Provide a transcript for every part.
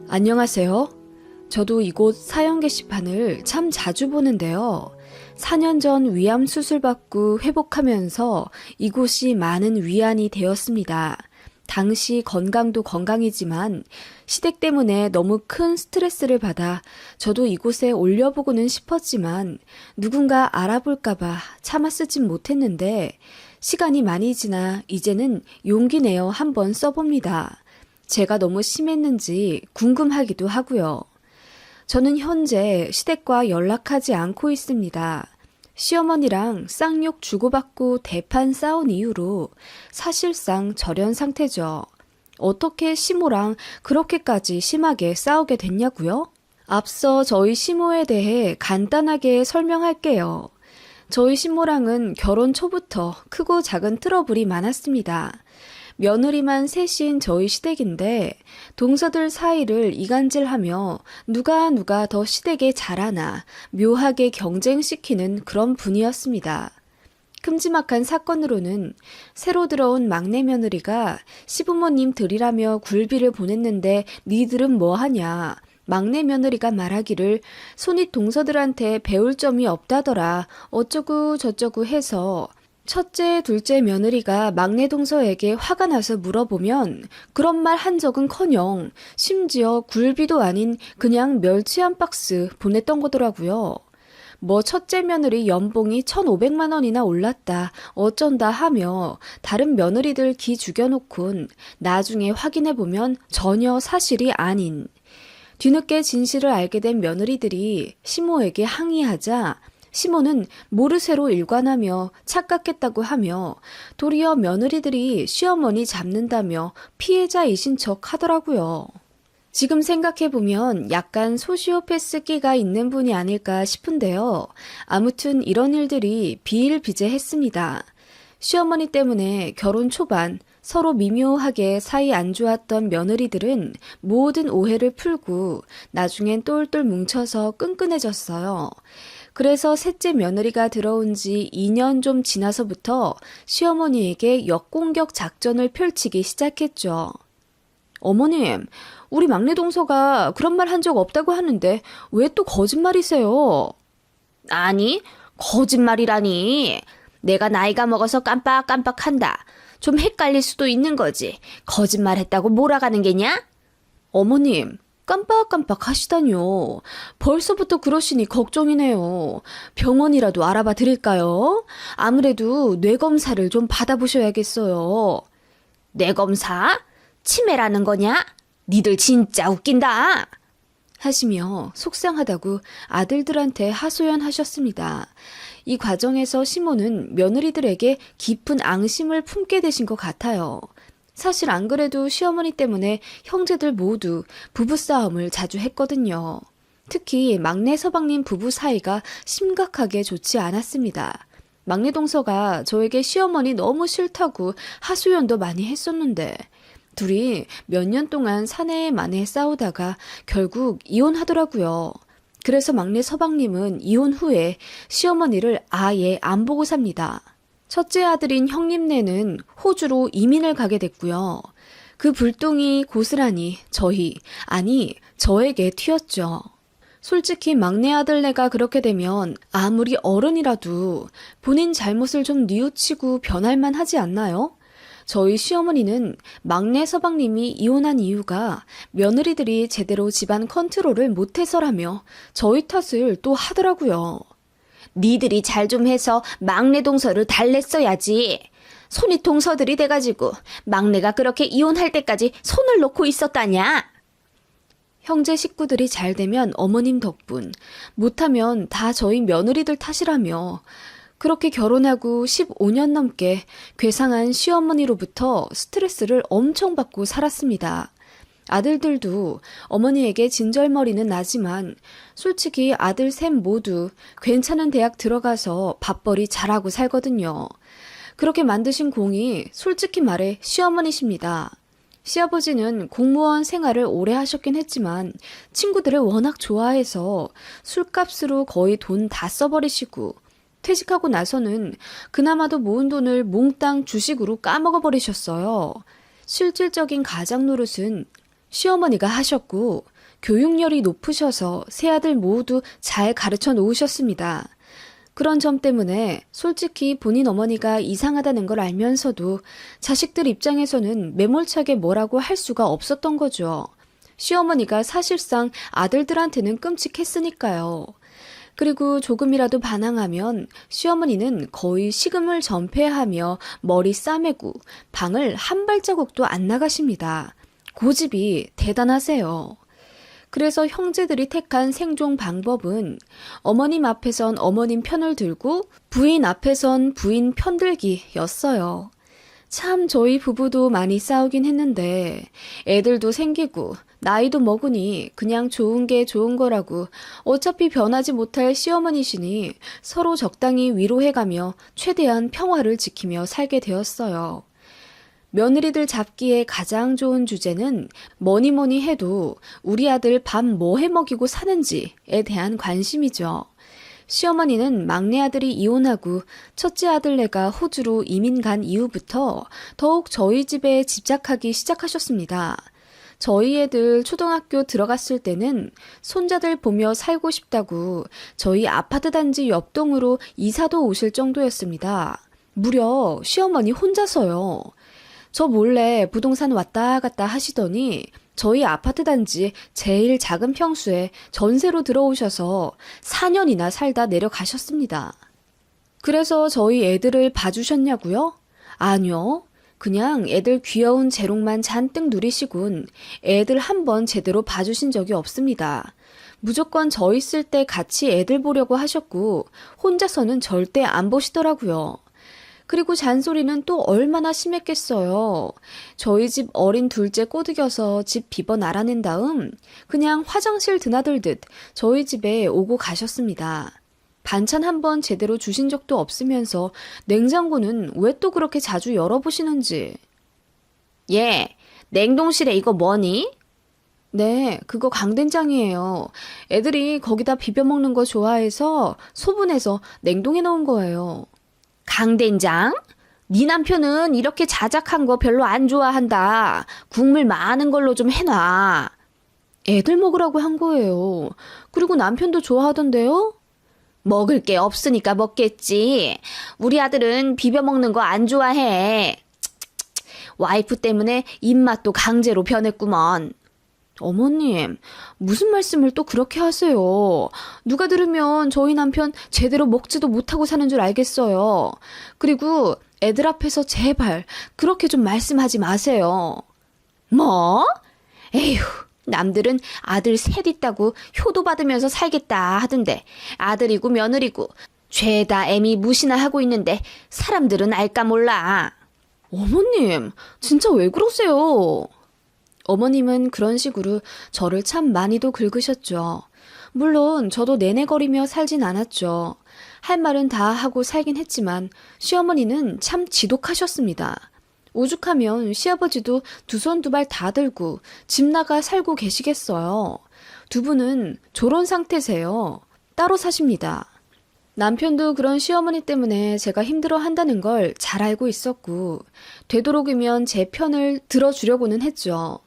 안녕하세요. 저도 이곳 사연 게시판을 참 자주 보는데요. 4년 전 위암 수술 받고 회복하면서 이곳이 많은 위안이 되었습니다. 당시 건강도 건강이지만 시댁 때문에 너무 큰 스트레스를 받아 저도 이곳에 올려보고는 싶었지만 누군가 알아볼까봐 참았쓰진 못했는데 시간이 많이 지나 이제는 용기 내어 한번 써봅니다. 제가 너무 심했는지 궁금하기도 하고요. 저는 현재 시댁과 연락하지 않고 있습니다. 시어머니랑 쌍욕 주고받고 대판 싸운 이후로 사실상 절연 상태죠. 어떻게 시모랑 그렇게까지 심하게 싸우게 됐냐고요? 앞서 저희 시모에 대해 간단하게 설명할게요. 저희 시모랑은 결혼 초부터 크고 작은 트러블이 많았습니다. 며느리만 셋인 저희 시댁인데 동서들 사이를 이간질하며 누가 더 시댁에 잘하나 묘하게 경쟁시키는 그런 분이었습니다. 큼지막한 사건으로는 새로 들어온 막내 며느리가 시부모님 들이라며 굴비를 보냈는데 니들은 뭐하냐. 막내 며느리가 말하기를 손윗 동서들한테 배울 점이 없다더라 어쩌고 저쩌고 해서 첫째, 둘째 며느리가 막내 동서에게 화가 나서 물어보면 그런 말 한 적은커녕 심지어 굴비도 아닌 그냥 멸치 한 박스 보냈던 거더라고요. 뭐 첫째 며느리 연봉이 1,500만 원이나 올랐다 어쩐다 하며 다른 며느리들 기 죽여놓곤 나중에 확인해보면 전혀 사실이 아닌. 뒤늦게 진실을 알게 된 며느리들이 시모에게 항의하자 시모는 모르쇠로 일관하며 착각했다고 하며 도리어 며느리들이 시어머니 잡는다며 피해자이신 척 하더라고요. 지금 생각해보면 약간 소시오패스 끼가 있는 분이 아닐까 싶은데요. 아무튼 이런 일들이 비일비재했습니다. 시어머니 때문에 결혼 초반 서로 미묘하게 사이 안 좋았던 며느리들은 모든 오해를 풀고 나중엔 똘똘 뭉쳐서 끈끈해졌어요. 그래서 셋째 며느리가 들어온 지 2년 좀 지나서부터 시어머니에게 역공격 작전을 펼치기 시작했죠. 어머님, 우리 막내 동서가 그런 말 한 적 없다고 하는데 왜 또 거짓말이세요? 아니, 거짓말이라니. 내가 나이가 먹어서 깜빡깜빡한다. 좀 헷갈릴 수도 있는 거지. 거짓말했다고 몰아가는 게냐? 어머님, 깜빡깜빡 하시다뇨. 벌써부터 그러시니 걱정이네요. 병원이라도 알아봐 드릴까요? 아무래도 뇌검사를 좀 받아보셔야겠어요. 뇌검사? 치매라는 거냐? 니들 진짜 웃긴다. 하시며 속상하다고 아들들한테 하소연하셨습니다. 이 과정에서 시모는 며느리들에게 깊은 앙심을 품게 되신 것 같아요. 사실 안 그래도 시어머니 때문에 형제들 모두 부부싸움을 자주 했거든요. 특히 막내 서방님 부부 사이가 심각하게 좋지 않았습니다. 막내 동서가 저에게 시어머니 너무 싫다고 하소연도 많이 했었는데 둘이 몇 년 동안 사내 만에 싸우다가 결국 이혼하더라고요. 그래서 막내 서방님은 이혼 후에 시어머니를 아예 안 보고 삽니다. 첫째 아들인 형님네는 호주로 이민을 가게 됐고요. 그 불똥이 고스란히 저에게 튀었죠. 솔직히 막내 아들네가 그렇게 되면 아무리 어른이라도 본인 잘못을 좀 뉘우치고 변할만 하지 않나요? 저희 시어머니는 막내 서방님이 이혼한 이유가 며느리들이 제대로 집안 컨트롤을 못해서라며 저희 탓을 또 하더라고요. 니들이 잘 좀 해서 막내 동서를 달랬어야지. 손이 동서들이 돼가지고 막내가 그렇게 이혼할 때까지 손을 놓고 있었다냐? 형제 식구들이 잘 되면 어머님 덕분, 못하면 다 저희 며느리들 탓이라며 그렇게 결혼하고 15년 넘게 괴상한 시어머니로부터 스트레스를 엄청 받고 살았습니다. 아들들도 어머니에게 진절머리는 나지만 솔직히 아들 셋 모두 괜찮은 대학 들어가서 밥벌이 잘하고 살거든요. 그렇게 만드신 공이 솔직히 말해 시어머니십니다. 시아버지는 공무원 생활을 오래 하셨긴 했지만 친구들을 워낙 좋아해서 술값으로 거의 돈 다 써버리시고 퇴직하고 나서는 그나마도 모은 돈을 몽땅 주식으로 까먹어버리셨어요. 실질적인 가장 노릇은 시어머니가 하셨고 교육열이 높으셔서 세 아들 모두 잘 가르쳐 놓으셨습니다. 그런 점 때문에 솔직히 본인 어머니가 이상하다는 걸 알면서도 자식들 입장에서는 매몰차게 뭐라고 할 수가 없었던 거죠. 시어머니가 사실상 아들들한테는 끔찍했으니까요. 그리고 조금이라도 반항하면 시어머니는 거의 식음을 전폐하며 머리 싸매고 방을 한 발자국도 안 나가십니다. 고집이 대단하세요. 그래서 형제들이 택한 생존 방법은 어머님 앞에선 어머님 편을 들고 부인 앞에선 부인 편들기였어요. 참 저희 부부도 많이 싸우긴 했는데 애들도 생기고 나이도 먹으니 그냥 좋은 게 좋은 거라고 어차피 변하지 못할 시어머니시니 서로 적당히 위로해가며 최대한 평화를 지키며 살게 되었어요. 며느리들 잡기에 가장 좋은 주제는 뭐니 해도 우리 아들 밥 뭐 해 먹이고 사는지에 대한 관심이죠. 시어머니는 막내 아들이 이혼하고 첫째 아들네가 호주로 이민 간 이후부터 더욱 저희 집에 집착하기 시작하셨습니다. 저희 애들 초등학교 들어갔을 때는 손자들 보며 살고 싶다고 저희 아파트 단지 옆동으로 이사도 오실 정도였습니다. 무려 시어머니 혼자서요. 저 몰래 부동산 왔다 갔다 하시더니 저희 아파트 단지 제일 작은 평수에 전세로 들어오셔서 4년이나 살다 내려가셨습니다. 그래서 저희 애들을 봐주셨냐고요? 아니요. 그냥 애들 귀여운 재롱만 잔뜩 누리시곤 애들 한 번 제대로 봐주신 적이 없습니다. 무조건 저 있을 때 같이 애들 보려고 하셨고 혼자서는 절대 안 보시더라고요. 그리고 잔소리는 또 얼마나 심했겠어요. 저희 집 어린 둘째 꼬드겨서 집 비번 알아낸 다음 그냥 화장실 드나들듯 저희 집에 오고 가셨습니다. 반찬 한 번 제대로 주신 적도 없으면서 냉장고는 왜 또 그렇게 자주 열어보시는지. 얘, 냉동실에 이거 뭐니? 네, 그거 강된장이에요. 애들이 거기다 비벼 먹는 거 좋아해서 소분해서 냉동해 놓은 거예요. 강된장? 네 남편은 이렇게 자작한 거 별로 안 좋아한다. 국물 많은 걸로 좀 해놔. 애들 먹으라고 한 거예요. 그리고 남편도 좋아하던데요? 먹을 게 없으니까 먹겠지. 우리 아들은 비벼 먹는 거 안 좋아해. 와이프 때문에 입맛도 강제로 변했구먼. 어머님, 무슨 말씀을 또 그렇게 하세요? 누가 들으면 저희 남편 제대로 먹지도 못하고 사는 줄 알겠어요. 그리고 애들 앞에서 제발 그렇게 좀 말씀하지 마세요. 뭐? 에휴, 남들은 아들 셋 있다고 효도 받으면서 살겠다 하던데 아들이고 며느리고 죄다 애미 무시나 하고 있는데 사람들은 알까 몰라. 어머님, 진짜 왜 그러세요? 어머님은 그런 식으로 저를 참 많이도 긁으셨죠. 물론 저도 내내거리며 살진 않았죠. 할 말은 다 하고 살긴 했지만 시어머니는 참 지독하셨습니다. 오죽하면 시아버지도 두 손 두 발 다 들고 집 나가 살고 계시겠어요. 두 분은 저런 상태세요. 따로 사십니다. 남편도 그런 시어머니 때문에 제가 힘들어 한다는 걸 잘 알고 있었고 되도록이면 제 편을 들어주려고는 했죠.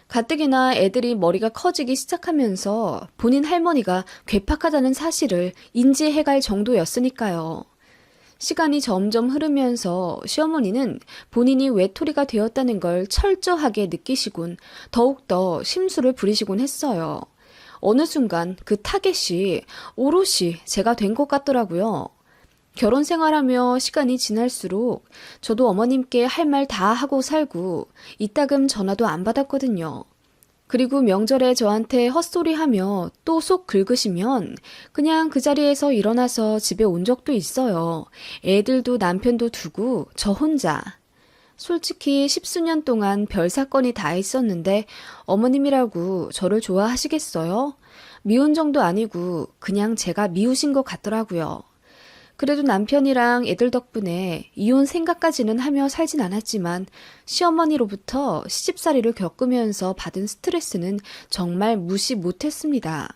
가뜩이나 애들이 머리가 커지기 시작하면서 본인 할머니가 괴팍하다는 사실을 인지해갈 정도였으니까요. 시간이 점점 흐르면서 시어머니는 본인이 외톨이가 되었다는 걸 철저하게 느끼시곤 더욱더 심술을 부리시곤 했어요. 어느 순간 그 타겟이 오롯이 제가 된 것 같더라고요. 결혼 생활하며 시간이 지날수록 저도 어머님께 할 말 다 하고 살고 이따금 전화도 안 받았거든요. 그리고 명절에 저한테 헛소리하며 또 속 긁으시면 그냥 그 자리에서 일어나서 집에 온 적도 있어요. 애들도 남편도 두고 저 혼자. 솔직히 십수년 동안 별 사건이 다 있었는데 어머님이라고 저를 좋아하시겠어요? 미운 정도 아니고 그냥 제가 미우신 것 같더라고요. 그래도 남편이랑 애들 덕분에 이혼 생각까지는 하며 살진 않았지만 시어머니로부터 시집살이를 겪으면서 받은 스트레스는 정말 무시 못했습니다.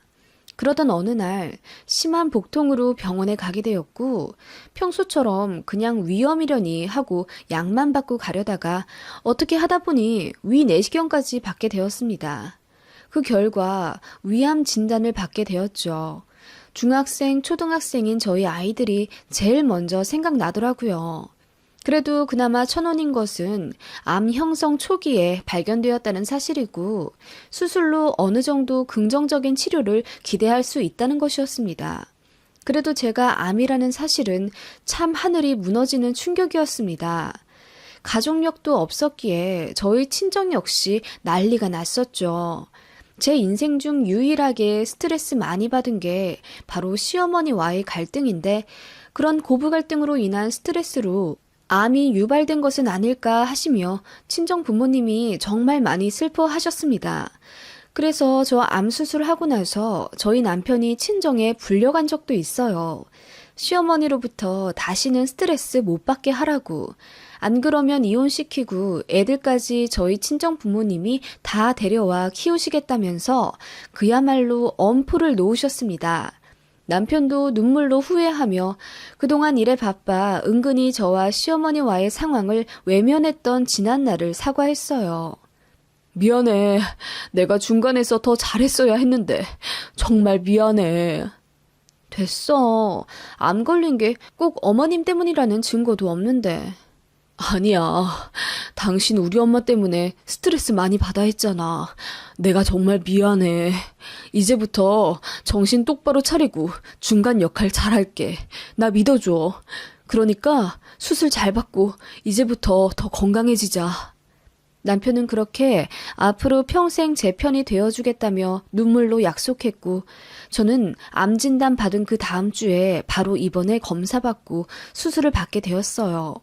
그러던 어느 날 심한 복통으로 병원에 가게 되었고 평소처럼 그냥 위염이려니 하고 약만 받고 가려다가 어떻게 하다 보니 위 내시경까지 받게 되었습니다. 그 결과 위암 진단을 받게 되었죠. 중학생, 초등학생인 저희 아이들이 제일 먼저 생각나더라고요. 그래도 그나마 천원인 것은 암 형성 초기에 발견되었다는 사실이고 수술로 어느 정도 긍정적인 치료를 기대할 수 있다는 것이었습니다. 그래도 제가 암이라는 사실은 참 하늘이 무너지는 충격이었습니다. 가족력도 없었기에 저희 친정 역시 난리가 났었죠. 제 인생 중 유일하게 스트레스 많이 받은 게 바로 시어머니와의 갈등인데 그런 고부 갈등으로 인한 스트레스로 암이 유발된 것은 아닐까 하시며 친정 부모님이 정말 많이 슬퍼하셨습니다. 그래서 저 암 수술하고 나서 저희 남편이 친정에 불려간 적도 있어요. 시어머니로부터 다시는 스트레스 못 받게 하라고. 안 그러면 이혼시키고 애들까지 저희 친정 부모님이 다 데려와 키우시겠다면서 그야말로 엄포를 놓으셨습니다. 남편도 눈물로 후회하며 그동안 일에 바빠 은근히 저와 시어머니와의 상황을 외면했던 지난날을 사과했어요. 미안해. 내가 중간에서 더 잘했어야 했는데 정말 미안해. 됐어. 암 걸린 게 꼭 어머님 때문이라는 증거도 없는데. 아니야. 당신 우리 엄마 때문에 스트레스 많이 받아 했잖아. 내가 정말 미안해. 이제부터 정신 똑바로 차리고 중간 역할 잘할게. 나 믿어줘. 그러니까 수술 잘 받고 이제부터 더 건강해지자. 남편은 그렇게 앞으로 평생 제 편이 되어주겠다며 눈물로 약속했고 저는 암 진단 받은 그 다음 주에 바로 입원해 검사받고 수술을 받게 되었어요.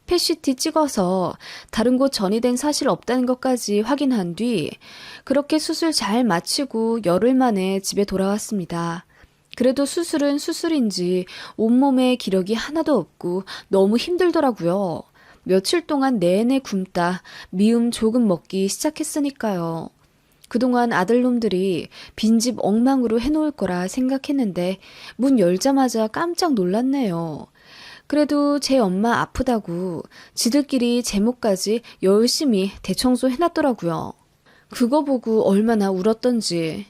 펫CT 찍어서 다른 곳 전이된 사실 없다는 것까지 확인한 뒤 그렇게 수술 잘 마치고 열흘 만에 집에 돌아왔습니다. 그래도 수술은 수술인지 온몸에 기력이 하나도 없고 너무 힘들더라고요. 며칠 동안 내내 굶다 미음 조금 먹기 시작했으니까요. 그동안 아들놈들이 빈집 엉망으로 해놓을 거라 생각했는데 문 열자마자 깜짝 놀랐네요. 그래도 제 엄마 아프다고 지들끼리 제목까지 열심히 대청소 해놨더라고요. 그거 보고 얼마나 울었던지.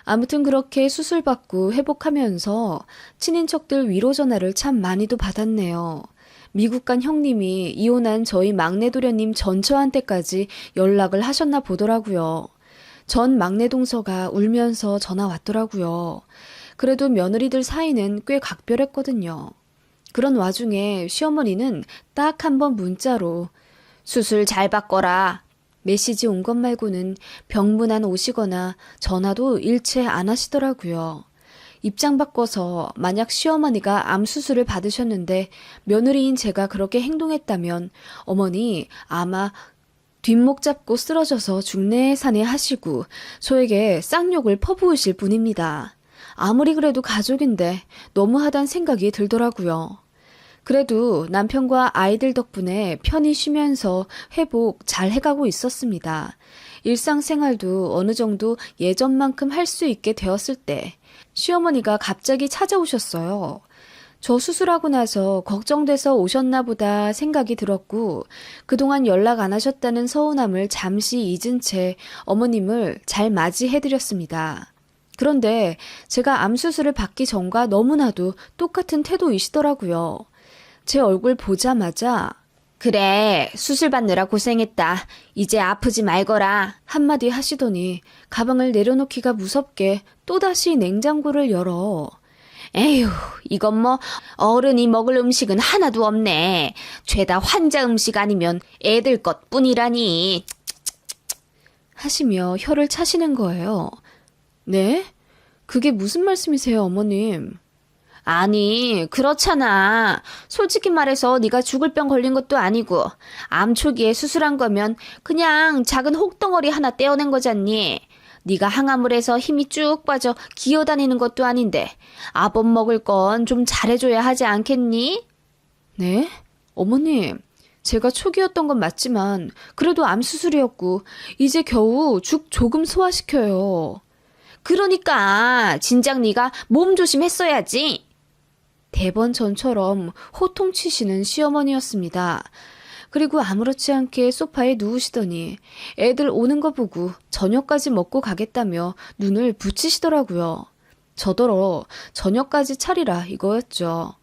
아무튼 그렇게 수술받고 회복하면서 친인척들 위로 전화를 참 많이도 받았네요. 미국 간 형님이 이혼한 저희 막내 도련님 전처한테까지 연락을 하셨나 보더라고요. 전 막내 동서가 울면서 전화 왔더라고요. 그래도 며느리들 사이는 꽤 각별했거든요. 그런 와중에 시어머니는 딱 한 번 문자로 수술 잘 받거라 메시지 온 것 말고는 병문 안 오시거나 전화도 일체 안 하시더라고요. 입장 바꿔서 만약 시어머니가 암 수술을 받으셨는데 며느리인 제가 그렇게 행동했다면 어머니 아마 뒷목 잡고 쓰러져서 중내사내 하시고 저에게 쌍욕을 퍼부으실 분입니다. 아무리 그래도 가족인데 너무하단 생각이 들더라고요. 그래도 남편과 아이들 덕분에 편히 쉬면서 회복 잘 해가고 있었습니다. 일상생활도 어느 정도 예전만큼 할 수 있게 되었을 때 시어머니가 갑자기 찾아오셨어요. 저 수술하고 나서 걱정돼서 오셨나 보다 생각이 들었고 그동안 연락 안 하셨다는 서운함을 잠시 잊은 채 어머님을 잘 맞이해드렸습니다. 그런데 제가 암 수술을 받기 전과 너무나도 똑같은 태도이시더라고요. 제 얼굴 보자마자 그래, 수술 받느라 고생했다. 이제 아프지 말거라. 한마디 하시더니 가방을 내려놓기가 무섭게 또다시 냉장고를 열어 에휴, 이건 뭐 어른이 먹을 음식은 하나도 없네. 죄다 환자 음식 아니면 애들 것뿐이라니. 하시며 혀를 차시는 거예요. 네? 그게 무슨 말씀이세요, 어머님? 아니, 그렇잖아. 솔직히 말해서 네가 죽을 병 걸린 것도 아니고 암 초기에 수술한 거면 그냥 작은 혹덩어리 하나 떼어낸 거잖니. 네가 항암을 해서 힘이 쭉 빠져 기어다니는 것도 아닌데 아법 먹을 건 좀 잘해줘야 하지 않겠니? 네? 어머님, 제가 초기였던 건 맞지만 그래도 암 수술이었고 이제 겨우 죽 조금 소화시켜요. 그러니까 진작 네가 몸 조심했어야지. 대번 전처럼 호통치시는 시어머니였습니다. 그리고 아무렇지 않게 소파에 누우시더니 애들 오는 거 보고 저녁까지 먹고 가겠다며 눈을 붙이시더라고요. 저더러 저녁까지 차리라 이거였죠.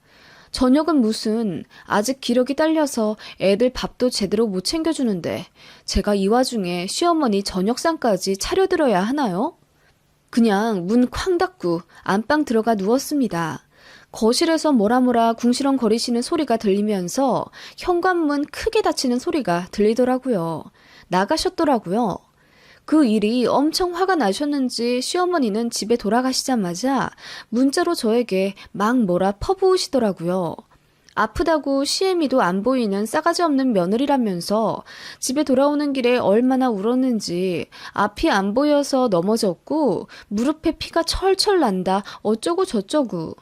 저녁은 무슨 아직 기력이 딸려서 애들 밥도 제대로 못 챙겨주는데 제가 이 와중에 시어머니 저녁상까지 차려드려야 하나요? 그냥 문 쾅 닫고 안방 들어가 누웠습니다. 거실에서 뭐라 궁시렁거리시는 소리가 들리면서 현관문 크게 닫히는 소리가 들리더라고요. 나가셨더라고요. 그 일이 엄청 화가 나셨는지 시어머니는 집에 돌아가시자마자 문자로 저에게 막 뭐라 퍼부으시더라고요. 아프다고 시애미도 안 보이는 싸가지 없는 며느리라면서 집에 돌아오는 길에 얼마나 울었는지 앞이 안 보여서 넘어졌고 무릎에 피가 철철 난다 어쩌고 저쩌고.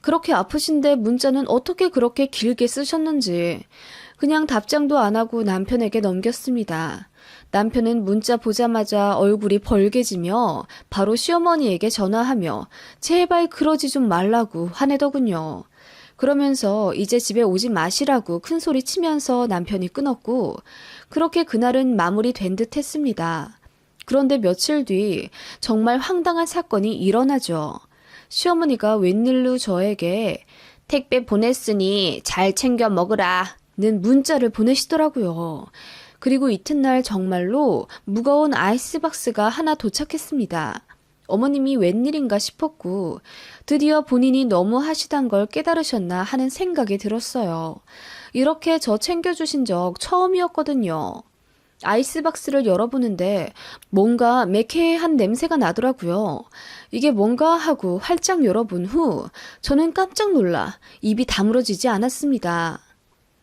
그렇게 아프신데 문자는 어떻게 그렇게 길게 쓰셨는지 그냥 답장도 안 하고 남편에게 넘겼습니다. 남편은 문자 보자마자 얼굴이 벌개지며 바로 시어머니에게 전화하며 제발 그러지 좀 말라고 화내더군요. 그러면서 이제 집에 오지 마시라고 큰 소리 치면서 남편이 끊었고 그렇게 그날은 마무리된 듯 했습니다. 그런데 며칠 뒤 정말 황당한 사건이 일어나죠. 시어머니가 웬일로 저에게 택배 보냈으니 잘 챙겨 먹으라는 문자를 보내시더라고요. 그리고 이튿날 정말로 무거운 아이스박스가 하나 도착했습니다. 어머님이 웬일인가 싶었고 드디어 본인이 너무 하시단 걸 깨달으셨나 하는 생각이 들었어요. 이렇게 저 챙겨주신 적 처음이었거든요. 아이스박스를 열어보는데 뭔가 매캐한 냄새가 나더라고요. 이게 뭔가 하고 활짝 열어본 후 저는 깜짝 놀라 입이 다물어지지 않았습니다.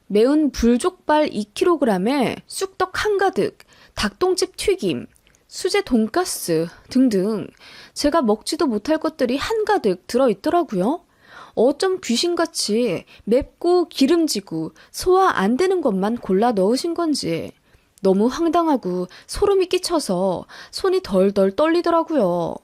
매운 불족발 2kg에 쑥떡 한가득, 닭똥집 튀김, 수제 돈가스 등등 제가 먹지도 못할 것들이 한가득 들어있더라고요. 어쩜 귀신같이 맵고 기름지고 소화 안 되는 것만 골라 넣으신 건지 너무 황당하고 소름이 끼쳐서 손이 덜덜 떨리더라고요.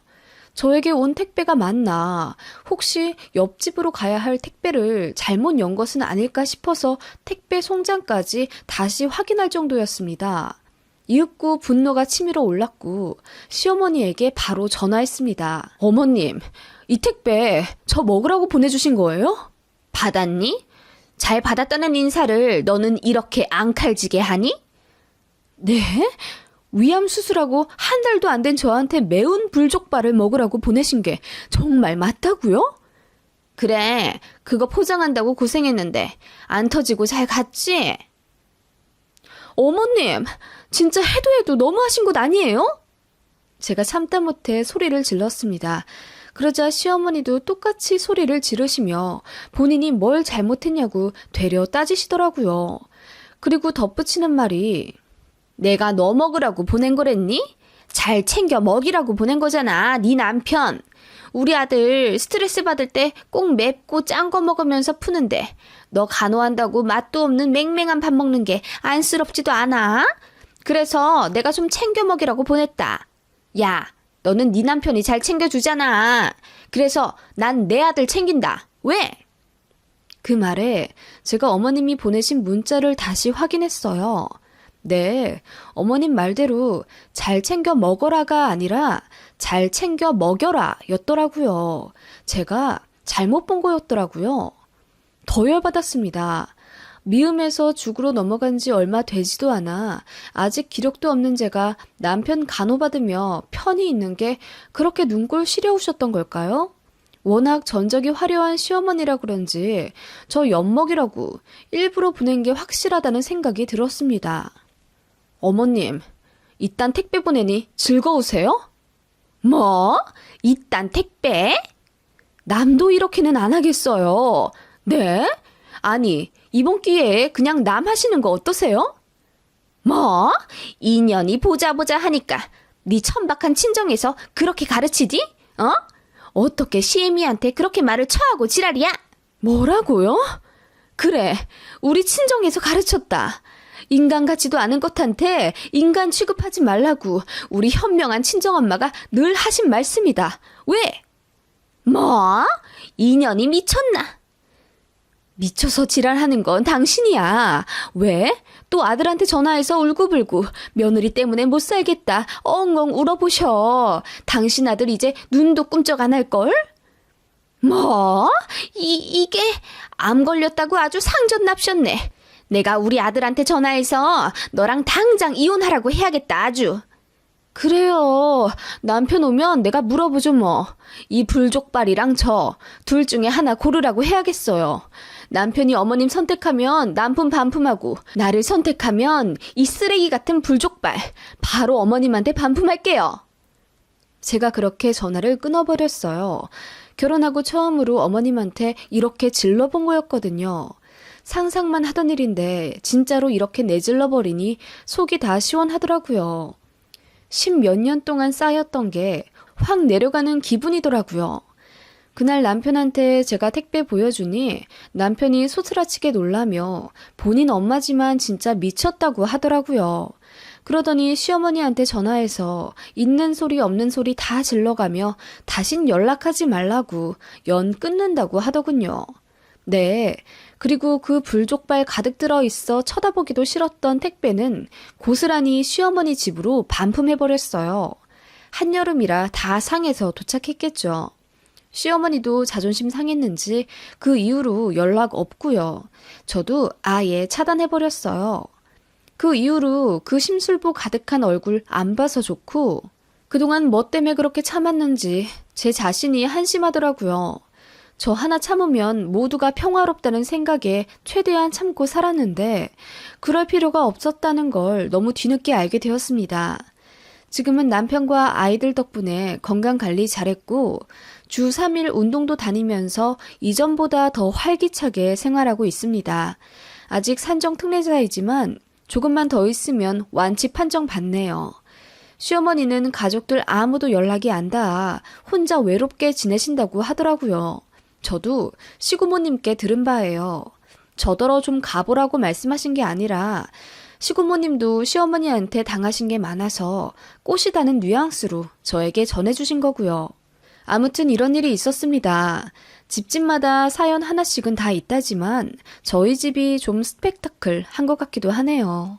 저에게 온 택배가 맞나? 혹시 옆집으로 가야 할 택배를 잘못 연 것은 아닐까 싶어서 택배 송장까지 다시 확인할 정도였습니다. 이윽고 분노가 치밀어 올랐고 시어머니에게 바로 전화했습니다. 어머님, 이 택배 저 먹으라고 보내주신 거예요? 받았니? 잘 받았다는 인사를 너는 이렇게 앙칼지게 하니? 네? 위암 수술하고 한 달도 안 된 저한테 매운 불족발을 먹으라고 보내신 게 정말 맞다고요? 그래, 그거 포장한다고 고생했는데 안 터지고 잘 갔지? 어머님, 진짜 해도 너무하신 것 아니에요? 제가 참다 못해 소리를 질렀습니다. 그러자 시어머니도 똑같이 소리를 지르시며 본인이 뭘 잘못했냐고 되려 따지시더라고요. 그리고 덧붙이는 말이 내가 너 먹으라고 보낸 거랬니? 잘 챙겨 먹이라고 보낸 거잖아, 네 남편. 우리 아들 스트레스 받을 때 꼭 맵고 짠 거 먹으면서 푸는데 너 간호한다고 맛도 없는 맹맹한 밥 먹는 게 안쓰럽지도 않아? 그래서 내가 좀 챙겨 먹이라고 보냈다. 야, 너는 네 남편이 잘 챙겨주잖아. 그래서 난 내 아들 챙긴다. 왜? 그 말에 제가 어머님이 보내신 문자를 다시 확인했어요. 네, 어머님 말대로 잘 챙겨 먹어라가 아니라 잘 챙겨 먹여라 였더라고요. 제가 잘못 본 거였더라고요. 더 열받았습니다. 미음에서 죽으로 넘어간 지 얼마 되지도 않아 아직 기력도 없는 제가 남편 간호받으며 편히 있는 게 그렇게 눈꼴 시려우셨던 걸까요? 워낙 전적이 화려한 시어머니라 그런지 저 엿먹이라고 일부러 보낸 게 확실하다는 생각이 들었습니다. 어머님, 이딴 택배 보내니 즐거우세요? 뭐? 이딴 택배? 남도 이렇게는 안 하겠어요. 네? 아니, 이번 기회에 그냥 남 하시는 거 어떠세요? 뭐? 인연이 보자 하니까 네 천박한 친정에서 그렇게 가르치디? 어? 어떻게 시애미한테 그렇게 말을 처하고 지랄이야? 뭐라고요? 그래, 우리 친정에서 가르쳤다. 인간 같지도 않은 것한테 인간 취급하지 말라고 우리 현명한 친정엄마가 늘 하신 말씀이다. 왜? 뭐? 인연이 미쳤나? 미쳐서 지랄하는 건 당신이야. 왜? 또 아들한테 전화해서 울고불고 며느리 때문에 못 살겠다 엉엉 울어보셔. 당신 아들 이제 눈도 꿈쩍 안 할걸? 뭐? 이게 암 걸렸다고 아주 상전 납셨네. 내가 우리 아들한테 전화해서 너랑 당장 이혼하라고 해야겠다 아주. 그래요. 남편 오면 내가 물어보죠 뭐. 이 불족발이랑 저 둘 중에 하나 고르라고 해야겠어요. 남편이 어머님 선택하면 남품 반품하고 나를 선택하면 이 쓰레기 같은 불족발 바로 어머님한테 반품할게요. 제가 그렇게 전화를 끊어버렸어요. 결혼하고 처음으로 어머님한테 이렇게 질러본 거였거든요. 상상만 하던 일인데 진짜로 이렇게 내질러버리니 속이 다 시원하더라고요. 10몇 년 동안 쌓였던 게 확 내려가는 기분이더라고요. 그날 남편한테 제가 택배 보여주니 남편이 소스라치게 놀라며 본인 엄마지만 진짜 미쳤다고 하더라고요. 그러더니 시어머니한테 전화해서 있는 소리 없는 소리 다 질러가며 다신 연락하지 말라고 연 끊는다고 하더군요. 네, 그리고 그 불족발 가득 들어있어 쳐다보기도 싫었던 택배는 고스란히 시어머니 집으로 반품해버렸어요. 한여름이라 다 상해서 도착했겠죠. 시어머니도 자존심 상했는지 그 이후로 연락 없고요. 저도 아예 차단해버렸어요. 그 이후로 그 심술보 가득한 얼굴 안 봐서 좋고 그동안 뭐 때문에 그렇게 참았는지 제 자신이 한심하더라고요. 저 하나 참으면 모두가 평화롭다는 생각에 최대한 참고 살았는데 그럴 필요가 없었다는 걸 너무 뒤늦게 알게 되었습니다. 지금은 남편과 아이들 덕분에 건강관리 잘했고 주 3일 운동도 다니면서 이전보다 더 활기차게 생활하고 있습니다. 아직 산정 특례자이지만 조금만 더 있으면 완치 판정 받네요. 시어머니는 가족들 아무도 연락이 안 닿아 혼자 외롭게 지내신다고 하더라고요. 저도 시고모님께 들은 바예요. 저더러 좀 가보라고 말씀하신 게 아니라 시고모님도 시어머니한테 당하신 게 많아서 꼬시다는 뉘앙스로 저에게 전해주신 거고요. 아무튼 이런 일이 있었습니다. 집집마다 사연 하나씩은 다 있다지만 저희 집이 좀 스펙타클한 것 같기도 하네요.